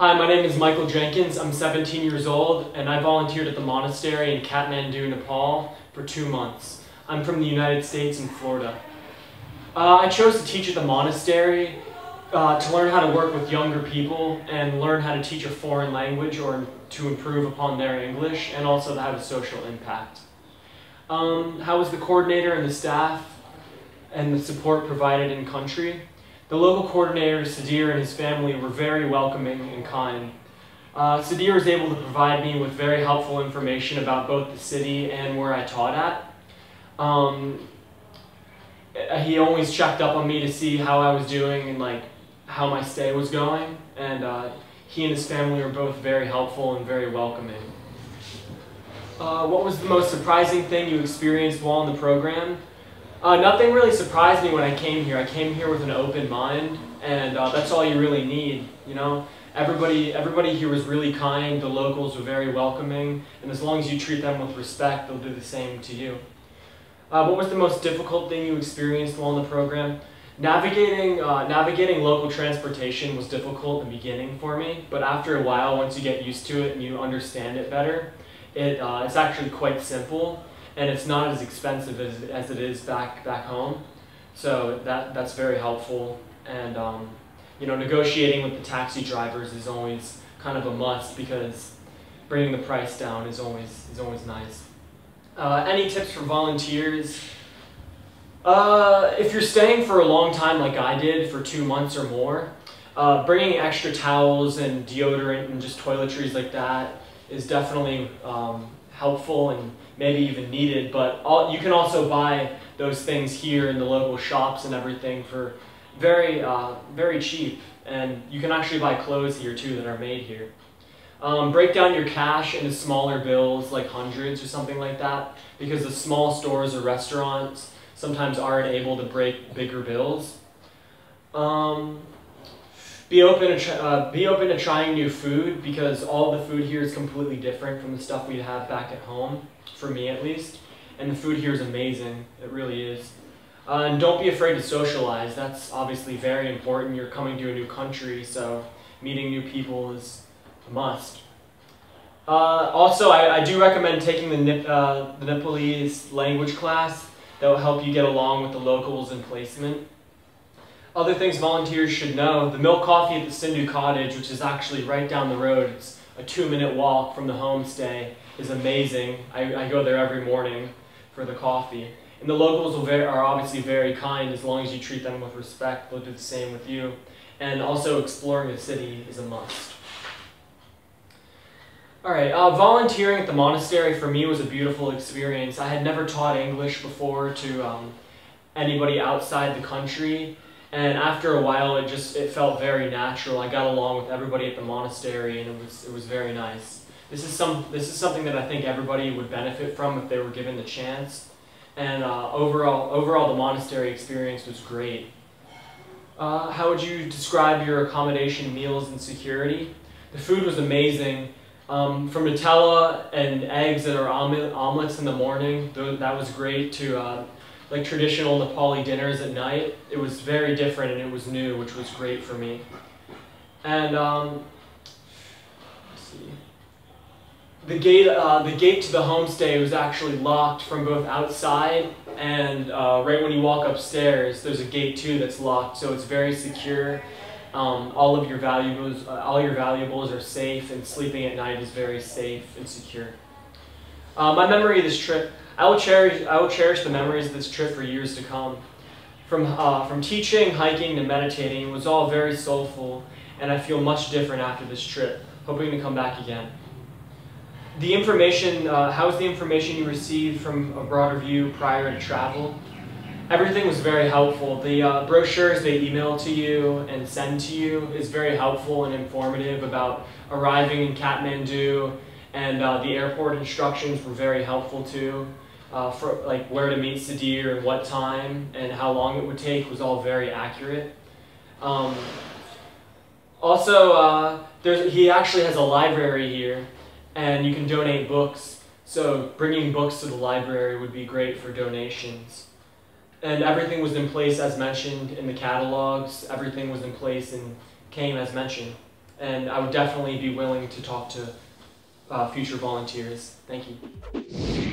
Hi, my name is Michael Jenkins. I'm 17 years old, and I volunteered at the monastery in Kathmandu, Nepal for 2 months. I'm from the United States in Florida. I chose to teach at the monastery to learn how to work with younger people and learn how to teach a foreign language or to improve upon their English, and also to have a social impact. How was the coordinator and the staff and the support provided in country? The local coordinator, Sadir, and his family were very welcoming and kind. Sadir was able to provide me with very helpful information about both the city and where I taught at. He always checked up on me to see how I was doing and how my stay was going, and he and his family were both very helpful and very welcoming. What was the most surprising thing you experienced while in the program? Nothing really surprised me when I came here. I came here with an open mind, and that's all you really need, you know? Everybody here was really kind, the locals were very welcoming, and as long as you treat them with respect, they'll do the same to you. What was the most difficult thing you experienced while in the program? Navigating local transportation was difficult in the beginning for me, but after a while, once you get used to it and you understand it better, it's actually quite simple. And it's not as expensive as it is back home, so that's very helpful. And negotiating with the taxi drivers is always kind of a must because bringing the price down is always nice. Any tips for volunteers? If you're staying for a long time like I did, for 2 months or more, bringing extra towels and deodorant and just toiletries like that is definitely helpful and maybe even needed, but you can also buy those things here in the local shops and everything for very cheap, and you can actually buy clothes here too that are made here. Break down your cash into smaller bills, like hundreds or something like that, because the small stores or restaurants sometimes aren't able to break bigger bills. Be open to trying new food, because all the food here is completely different from the stuff we have back at home, for me at least. And the food here is amazing, it really is. And don't be afraid to socialize, that's obviously very important. You're coming to a new country, so meeting new people is a must. Also, I do recommend taking the Nepalese language class. That will help you get along with the locals in placement. Other things volunteers should know: the milk coffee at the Sindhu Cottage, which is actually right down the road, it's a 2-minute walk from the homestay, is amazing. I go there every morning for the coffee. And the locals are obviously very kind. As long as you treat them with respect, they'll do the same with you. And also, exploring the city is a must. Alright, volunteering at the monastery for me was a beautiful experience. I had never taught English before to anybody outside the country. And after a while, it felt very natural. I got along with everybody at the monastery, and it was very nice. This is something that I think everybody would benefit from if they were given the chance. And overall, the monastery experience was great. How would you describe your accommodation, meals, and security? The food was amazing. From Nutella and eggs that are omelets in the morning, that was great, to like traditional Nepali dinners at night. It was very different and it was new, which was great for me. And let's see. The gate to the homestay was actually locked from both outside and right when you walk upstairs, there's a gate too that's locked, so it's very secure. All your valuables are safe, and sleeping at night is very safe and secure. My memory of this trip. I will cherish the memories of this trip for years to come. From teaching, hiking, to meditating, it was all very soulful, and I feel much different after this trip, hoping to come back again. The information, how was the information you received from a broader view prior to travel? Everything was very helpful. The brochures they email to you and send to you is very helpful and informative about arriving in Kathmandu, and the airport instructions were very helpful too. For where to meet Sadir and what time and how long it would take was all very accurate. He actually has a library here, and you can donate books. So bringing books to the library would be great for donations. And everything was in place as mentioned in the catalogs. Everything was in place and came as mentioned. and I would definitely be willing to talk to future volunteers. Thank you.